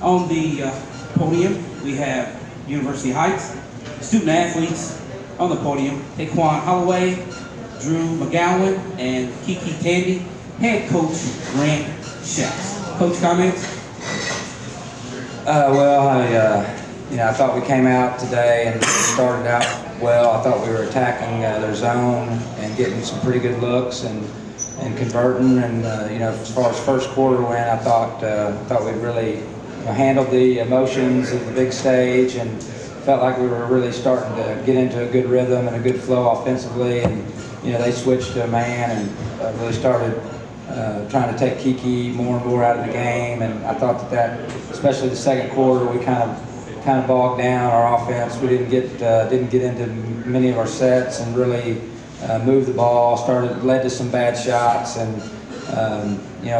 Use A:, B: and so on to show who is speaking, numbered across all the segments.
A: On the podium, we have University Heights student athletes on the podium. Taquan Holloway, Drew McGowan, and Kiki Tandy. Head coach Grant Shacks. Coach, comments?
B: I thought we came out today and started out well. I thought we were attacking their zone and getting some pretty good looks and converting. And as far as first quarter went, I thought we really handled the emotions of the big stage and felt like we were really starting to get into a good rhythm and a good flow offensively. And they switched to a man and really started trying to take Kiki more and more out of the game. And I thought that especially the second quarter, we kind of bogged down our offense. We didn't get into many of our sets and really moved the ball. Led to some bad shots. And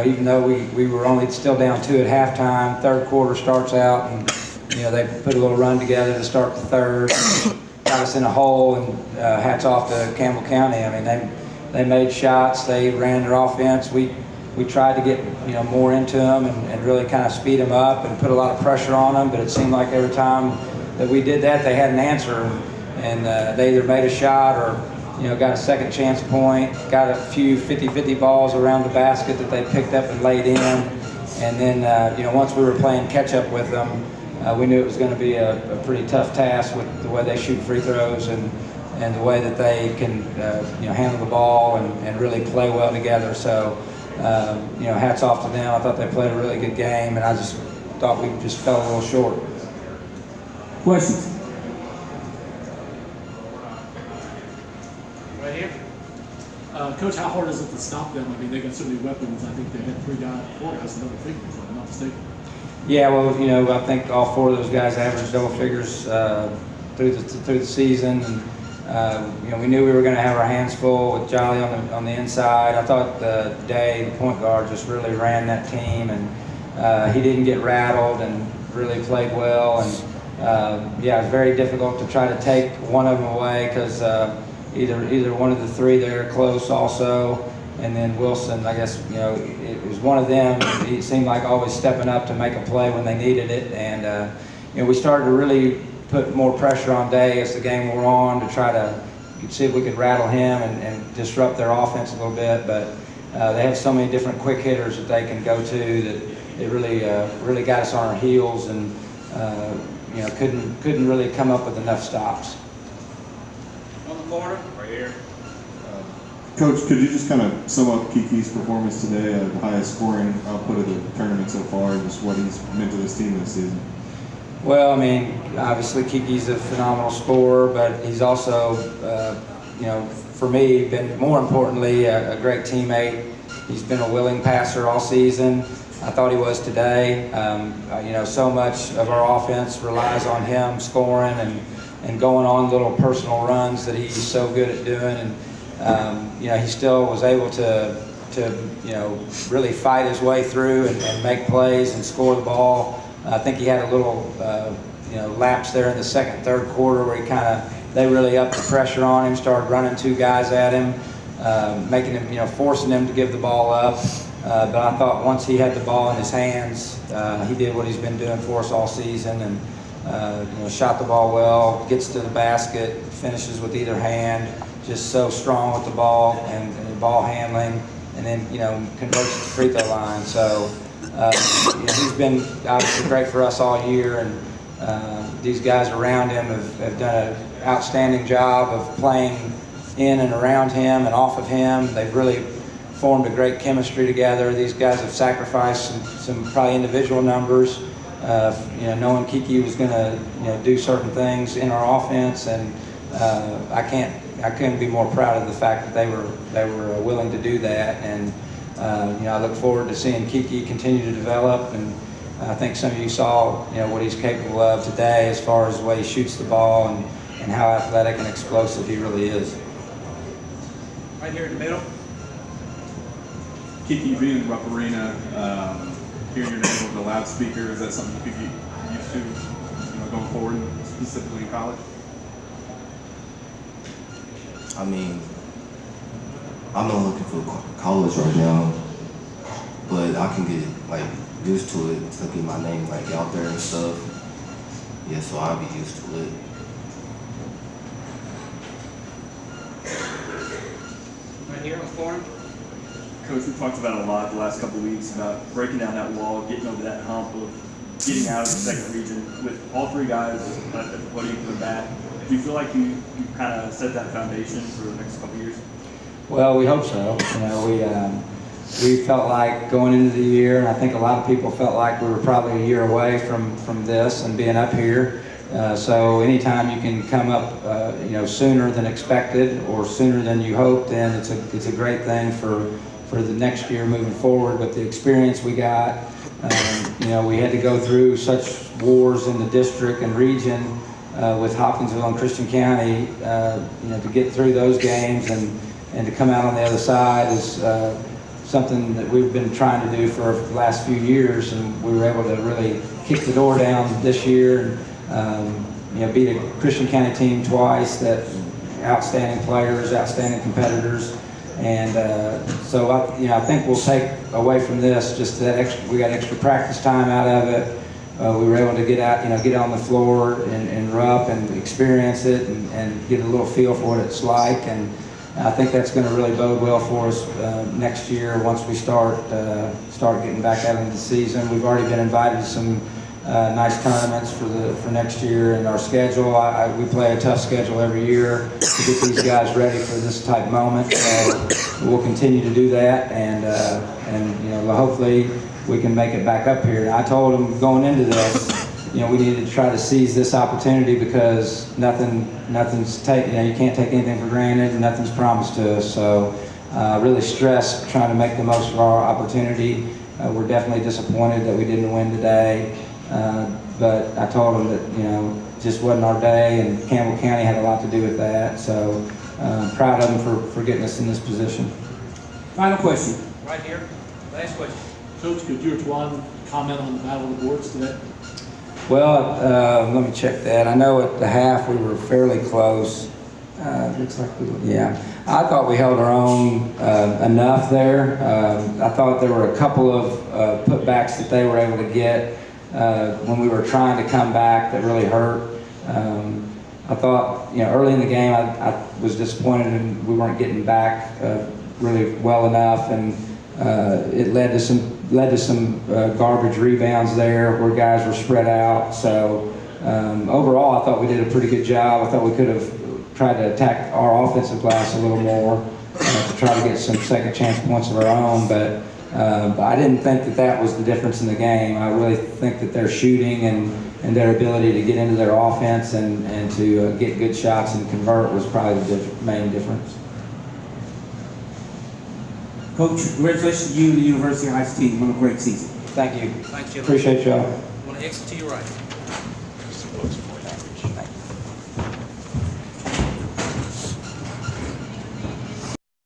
B: even though we were only still down 2 at halftime, third quarter starts out and they put a little run together to start the third, got us in a hole. And hats off to Campbell County. I mean, they made shots, they ran their offense. We tried to get more into them and really kind of speed them up and put a lot of pressure on them. But it seemed like every time that we did that, they had an answer, and they either made a shot or got a second chance point, got a few 50-50 balls around the basket that they picked up and laid in. And then once we were playing catch up with them, we knew it was going to be a pretty tough task with the way they shoot free throws and the way that they can handle the ball and really play well together. So hats off to them. I thought they played a really good game, and I just thought we just fell a little short.
A: Questions?
C: Right here. Coach, how hard is it to stop them? I mean, they got so many weapons. I think they had 4 guys in double figures, if I'm not mistaken.
B: Yeah, well, I think all 4 of those guys averaged double figures through the season. And we knew we were going to have our hands full with Jolly on the inside. I thought Day, the point guard, just really ran that team, and he didn't get rattled and really played well. And it was very difficult to try to take one of them away because either one of the 3 there close also, and then Wilson, I guess it was one of them. He seemed like always stepping up to make a play when they needed it, and we started to really put more pressure on Day as the game wore on to try to see if we could rattle him and disrupt their offense a little bit. But they have so many different quick hitters that they can go to that it really got us on our heels, and couldn't really come up with enough stops.
A: On the corner, right here.
D: Coach, could you just kind of sum up Kiki's performance today, the highest scoring output of the tournament so far, and just what he's meant to this team this season?
B: Well, I mean, obviously Kiki's a phenomenal scorer, but he's also, for me, been more importantly a great teammate. He's been a willing passer all season. I thought he was today. So much of our offense relies on him scoring and going on little personal runs that he's so good at doing. And he still was able to really fight his way through and make plays and score the ball. I think he had a little, lapse there in the second, third quarter where they really upped the pressure on him, started running 2 guys at him, making him, forcing him to give the ball up. But I thought once he had the ball in his hands, he did what he's been doing for us all season, and shot the ball well, gets to the basket, finishes with either hand, just so strong with the ball and ball handling, and then converts to the free throw line. So. He's been obviously great for us all year, and these guys around him have done an outstanding job of playing in and around him and off of him. They've really formed a great chemistry together. These guys have sacrificed some probably individual numbers, knowing Kiki was going to do certain things in our offense, and I couldn't be more proud of the fact that they were willing to do that. And I look forward to seeing Kiki continue to develop, and I think some of you saw what he's capable of today as far as the way he shoots the ball and how athletic and explosive he really is.
A: Right here in the middle.
D: Kiki, being in Rupp Arena, hearing your name over the loudspeaker, is that something you could get used to going forward, specifically in college?
E: I mean, I'm not looking for college right now, but I can get like used to it to get my name like out there and stuff. Yeah, so I'll be used to it.
A: Right here on scoring.
F: Coach, we talked about it a lot the last couple of weeks about breaking down that wall, getting over that hump of getting out of the second region with all three guys at the podium coming back. Do you feel like you kind of set that foundation for the next couple of years?
B: Well, we hope so. You know, we felt like going into the year, and I think a lot of people felt like we were probably a year away from this and being up here. So anytime you can come up, you know, sooner than expected or sooner than you hoped, then it's a great thing for the next year moving forward. With the experience we got, you know, we had to go through such wars in the district and region with Hopkinsville and Christian County, you know, to get through those games and to come out on the other side is something that we've been trying to do for the last few years, and we were able to really kick the door down this year and you know, beat a Christian County team twice, that outstanding players, outstanding competitors, and so I think we'll take away from this just that we got extra practice time out of it. We were able to get out, you know, get on the floor and rup and experience it and get a little feel for what it's like, and I think that's going to really bode well for us next year once we start getting back out into the season. We've already been invited to some nice tournaments for next year in our schedule. We play a tough schedule every year to get these guys ready for this type moment. So we'll continue to do that, and you know, hopefully we can make it back up here. And I told them going into this, you know, we needed to try to seize this opportunity because nothing's taken. You know, you can't take anything for granted, and nothing's promised to us. So really stress trying to make the most of our opportunity. We're definitely disappointed that we didn't win today, but I told them that, you know, just wasn't our day, and Campbell County had a lot to do with that. So proud of them for getting us in this position.
A: Final question. Right here. Last question.
C: Coach, could you or Twan comment on the Battle of the Boards today?
B: Well, let me check that. I know at the half we were fairly close. Looks like yeah. I thought we held our own enough there. I thought there were a couple of putbacks that they were able to get when we were trying to come back that really hurt. I thought, you know, early in the game I was disappointed and we weren't getting back really well enough, and it led to some garbage rebounds there where guys were spread out. So overall, I thought we did a pretty good job. I thought we could have tried to attack our offensive glass a little more to try to get some second chance points of our own. But I didn't think that was the difference in the game. I really think that their shooting and their ability to get into their offense and to get good shots and convert was probably the main difference.
A: Coach, congratulations to you and the University Heights team on a great season.
B: Thank you.
A: Thanks, Jim.
B: Appreciate y'all.
A: Want to exit to your right.